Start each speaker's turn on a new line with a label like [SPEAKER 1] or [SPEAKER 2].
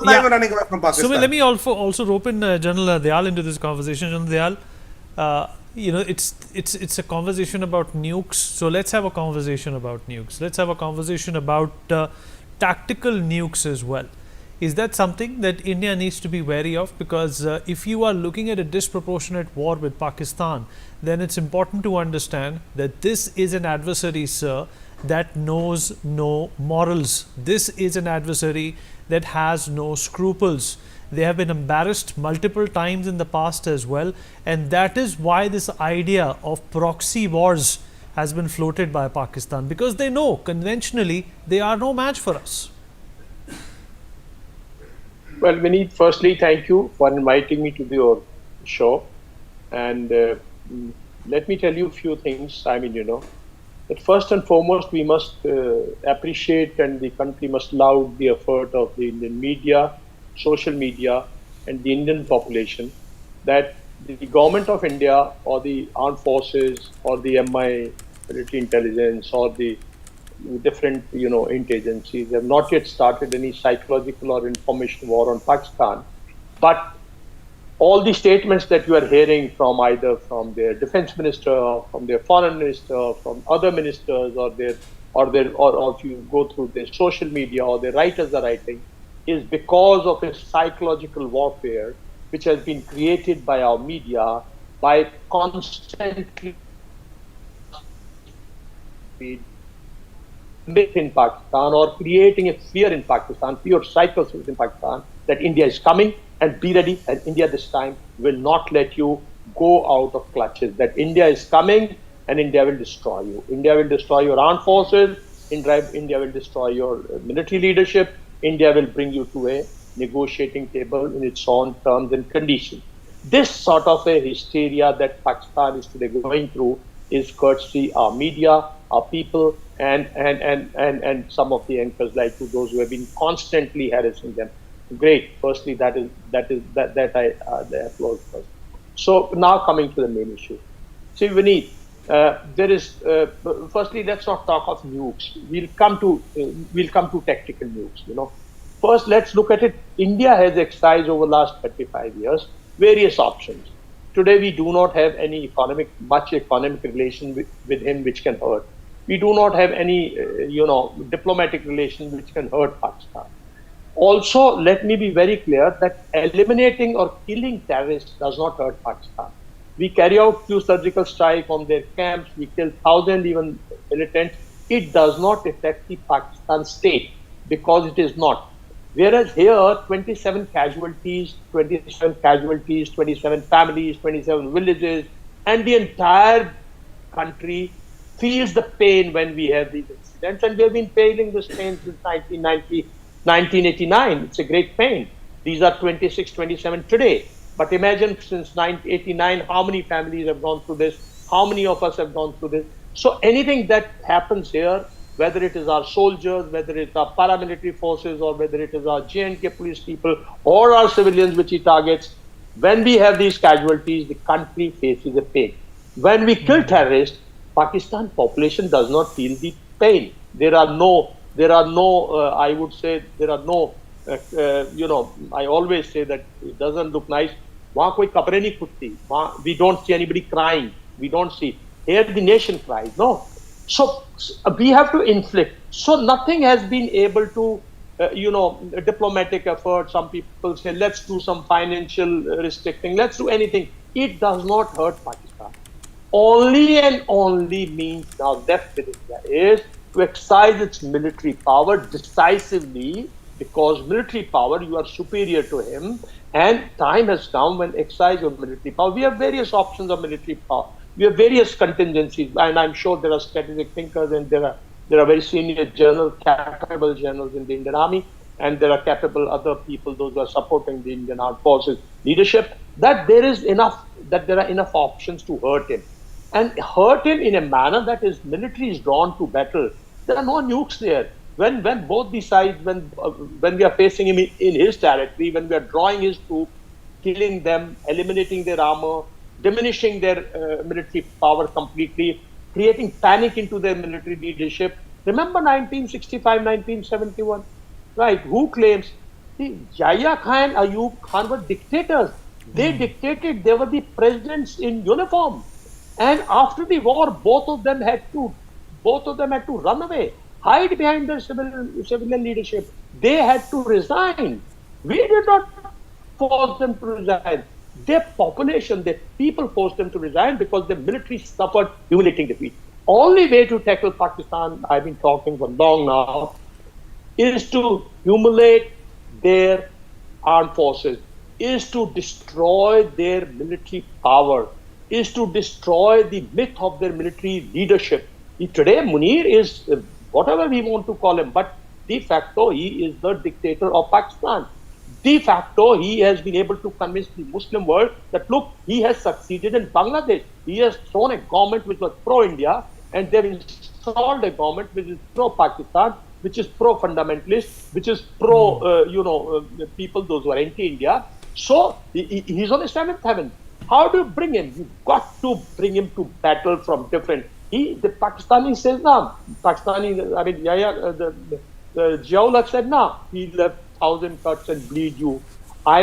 [SPEAKER 1] not even running away from
[SPEAKER 2] So
[SPEAKER 1] Pakistan.
[SPEAKER 2] let me also rope in General Dayal into this conversation. General Dayal, it's a conversation about nukes. So let's have a conversation about nukes. Let's have a conversation about tactical nukes as well. Is that something that India needs to be wary of? Because if you are looking at a disproportionate war with Pakistan, then it's important to understand that this is an adversary, sir, that knows no morals. This is an adversary that has no scruples. They have been embarrassed multiple times in the past as well, and that is why this idea of proxy wars has been floated by Pakistan, because they know conventionally they are no match for us.
[SPEAKER 3] Well, Vineet, firstly, thank you for inviting me to your show. And let me tell you a few things. I mean, that first and foremost, we must appreciate, and the country must laud the effort of the Indian media, social media, and the Indian population, that the government of India or the armed forces or the MI military intelligence or the different agencies have not yet started any psychological or information war on Pakistan. But all the statements that you are hearing from either from their defense minister, or from their foreign minister, from other ministers, or if you go through their social media or their writers are writing, is because of a psychological warfare which has been created by our media by constantly myth in Pakistan or creating a fear in Pakistan, pure psychosis in Pakistan, that India is coming, and be ready, and India this time will not let you go out of clutches, that India is coming and India will destroy you. India will destroy your armed forces, India will destroy your military leadership, India will bring you to a negotiating table in its own terms and conditions. This sort of a hysteria that Pakistan is today going through is courtesy our media, our people, and some of the anchors like you, those who have been constantly harassing them. Great. Firstly, that I applaud first. So now coming to the main issue. See, Vineet, there is firstly, let's not talk of nukes. We'll come to tactical nukes. First, let's look at it. India has exercised over the last 35 years various options. Today, we do not have any much economic relation with him which can hurt. We do not have any, diplomatic relation which can hurt Pakistan. Also, let me be very clear that eliminating or killing terrorists does not hurt Pakistan. We carry out few surgical strikes on their camps. We kill thousands even militants. It does not affect the Pakistan state because it is not. Whereas here, 27 casualties, 27 families, 27 villages, and the entire country feels the pain when we have these incidents. And we have been feeling this pain since 1989. It's a great pain. These are 26, 27 today. But imagine since 1989, how many families have gone through this? How many of us have gone through this? So anything that happens here, whether it is our soldiers, whether it's our paramilitary forces, or whether it is our J&K police people, or our civilians which he targets, when we have these casualties, the country faces a pain. When we kill terrorists, Pakistan population does not feel the pain. I always say that it doesn't look nice. We don't see anybody crying. We don't see. Here the nation cries. No. So we have to inflict. So nothing has been able to, a diplomatic effort. Some people say, let's do some financial restricting. Let's do anything. It does not hurt Pakistan. Only and only means now left with India is to exercise its military power decisively, because military power, you are superior to him, and time has come when exercise your military power. We have various options of military power. We have various contingencies, and I'm sure there are strategic thinkers, and there are very senior generals, capable generals in the Indian Army, and there are capable other people, those who are supporting the Indian Armed Forces leadership, that there are enough options to hurt him. And hurt him in a manner that his military is drawn to battle. There are no nukes there. When both the sides, when we are facing him in his territory, when we are drawing his troops, killing them, eliminating their armor, diminishing their military power completely, creating panic into their military leadership. Remember 1965, 1971, right? Who claims? the Yahya Khan and Ayub Khan were dictators. They dictated. They were the presidents in uniform. And after the war, both of them had to run away, hide behind their civilian leadership. They had to resign. We did not force them to resign. Their population, their people forced them to resign because the military suffered humiliating defeat. Only way to tackle Pakistan, I've been talking for long now, is to humiliate their armed forces, is to destroy their military power, is to destroy the myth of their military leadership. Today, Munir is whatever we want to call him, but de facto, he is the dictator of Pakistan. De facto, he has been able to convince the Muslim world that, look, he has succeeded in Bangladesh. He has thrown a government which was pro-India, and they've installed a government which is pro-Pakistan, which is pro-fundamentalist, which is people, those who are anti-India. So he's on the seventh heaven. How do you bring him? You've got to bring him to battle from different. The Pakistani says, no. Ziaul Haq said, no. He'll have 1,000 cuts and bleed you